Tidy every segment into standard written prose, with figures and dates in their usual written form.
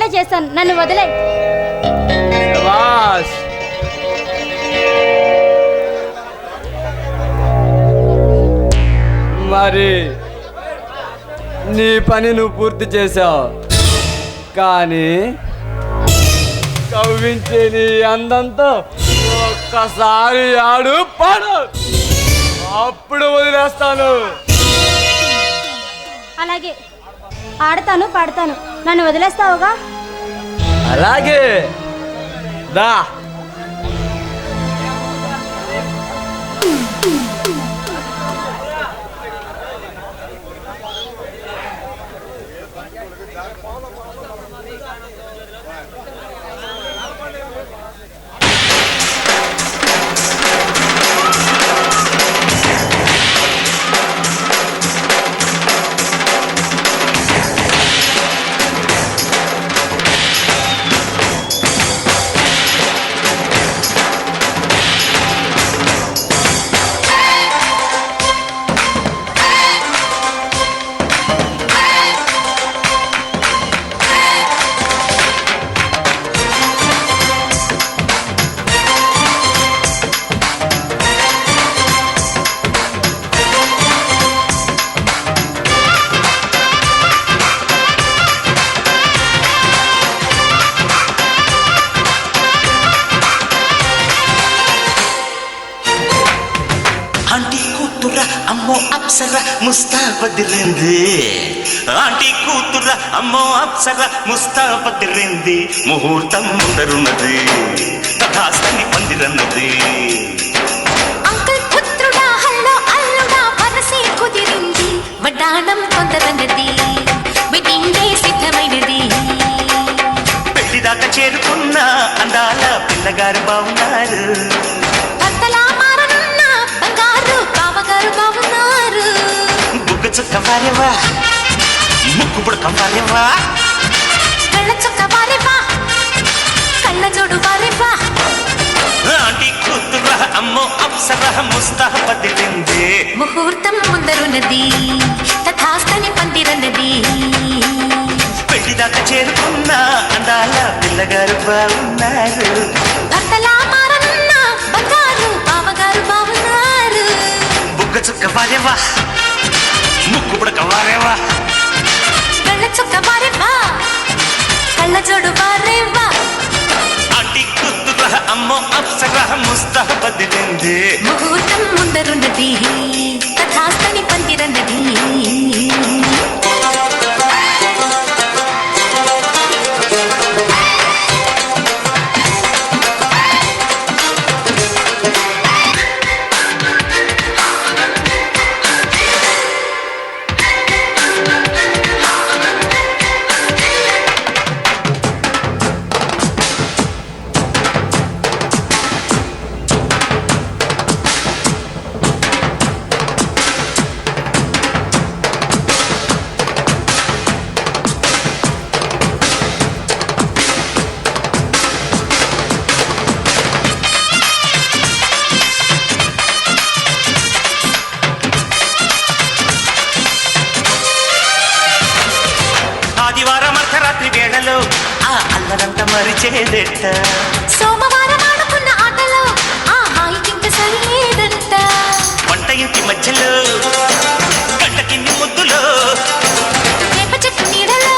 నేనే చేశాను, నన్ను వదిలే. మరి నీ పని నువ్వు పూర్తి చేశావు, కానీ కవ్వించే నీ అందంతో ఒక్కసారి ఆడు పాడు, అప్పుడు వదిలేస్తాను. అలాగే ఆడతాను, పాడతాను, నన్ను వదిలేస్తావుగా? అలాగే దా. అమ్మో అప్సర ముస్తాబదిరింది, ఆంటీ కూతుర అమ్మో అప్సర ముస్తాబదిరింది, ముహూర్తం ముందరున్నది తథాస్తని పందిరన్నది. అంకుల్ పుత్రుడా హల్లో అల్లుడా వరసే కుదిరింది, వడ్డాణం పొందరన్నది, వెడ్డింగ్ డే సిద్ధమైనది. పెళ్లిదాకా చేరుకున్న అందాల పిల్లగారు బాగున్నారు, భర్తలా మారనున్న బంగారు బావగారు బాగున్నారు. బుగ్గ చుక్క వారేవా, ముక్కు పుడక వారేవా, కళ్ళ చుక్క వారేవా, కళ్ళ జోడు వారేవా. ఆంటీ కూతుర అమ్మో అప్సర ముస్తాబదిరింది, ముహూర్తం ముందరున్నది తథాస్తని పందిరన్నది. పెళ్లిదాకా చేరుకున్న అందాల పిల్లగారు బాగున్నారు, భర్తలా మారనున్న బంగారు బావగారు బాగున్నారు. బుగ్గ చుక్క వారేవా, ముక్కు పుడక వారేవా, కళ్ళ చుక్క వారేవా, కళ్ళ జోడు వారేవా. ఆంటీ కూతుర అమ్మో అప్సర ముస్తాబదిరింది, ముహూర్తం ముందరున్నది తథాస్తని పందిరన్నది. ఆదివారం అర్ధరాత్రి వేళలో ఆ అల్లరంతా మరిచేదెట్ట, సోమవారం ఆడుకున్న ఆటలో ఆ హాయికింక సరిలేదంట. వంట ఇంటి మధ్యలో గంట కింది ముద్దులో, వేప చెట్టు నీడలో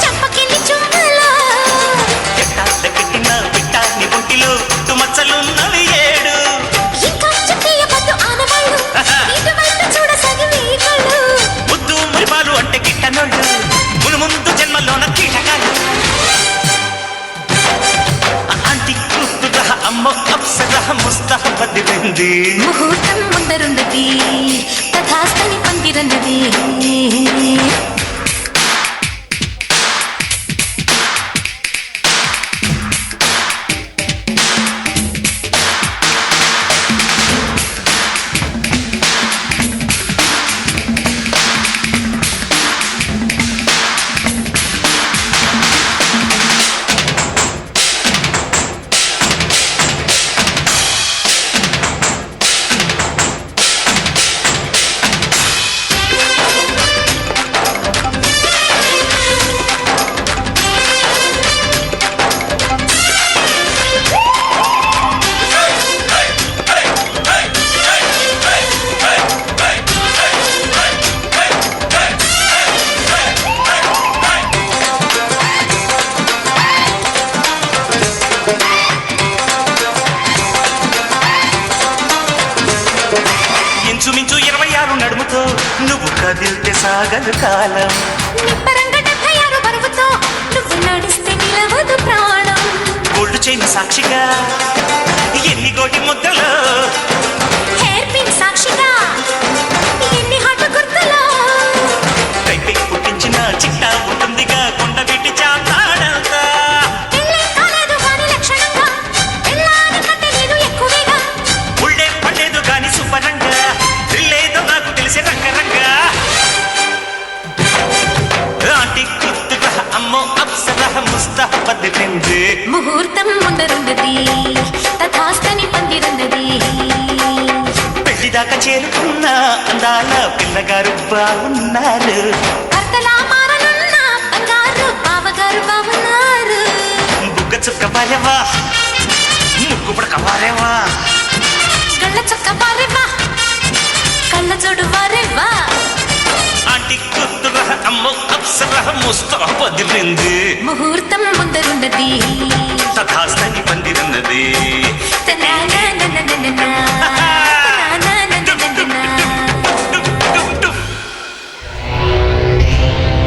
చంపకింది చుమ్మలో, ఎట్టాట పెట్టిన పిట్టాన్ని ఒంటిలో మచ్చలున్నవి ఏడు. ఇంకా చెప్పేయబద్దు ఆనవాళ్ళు, ఇటువైపు చూడసాగి మీ కళ్ళు. ముద్దు మురిపాలు అంటే గిట్టనోళ్ళు, మును ముందు జన్మలోన కీటకాలు. ఆంటీ కూతుర అమ్మో అప్సర ముస్తాబదిరింది, ముహూర్తం ముందరున్నది తథాస్తని పందిరన్నది. కదిల్తే సాగదు కాలం నిబ్బరంగా 76 బరువుతో నువ్వు నడిస్తే నిలవదు ప్రాణం గోల్డ్ చైన్ సాక్షిగా ఎన్ని కోటి ముద్దలు హెయిర్ పిన్ సాక్షిగా ఎన్ని హాట్ గుర్తులో కైపై పుట్టించిన చిట్టా ఉంటుందిగా కొండ పెట్టి చాతాడంతా పెళ్ళే కాలేదు కానీ లక్షణంగా పెళ్ళాని కంటే నేను ఎక్కువేగా ఉళ్ళే పడలేదు గాని శుభ్రంగా లేదో నాకు తెలిసే రంగరంగా ఆంటీ కుత్తుగా అమ్మో అప్సర ముస్తాబద్ నింది ముహూర్తం ముందరున్నది తథాస్తని పందిరున్నది పెళ్లిదాకా చేరుకున్న అందాల పిల్లగారు బాగున్నారు భర్తలా మారనున్న బంగారు బావగారు బావున్నారు బుగ్గ చుక్క పారేవా ముక్కు పడక పారేవా గళ్ళ చొక్క పారేవా కళ్ళ చూడు వారేవా ఆంటీ కుత్తుగా అమ్మో అప్సర ముస్తాబద్ నింది ముహూర్తం ముందరున్నది తథాస్తని పందిరున్నది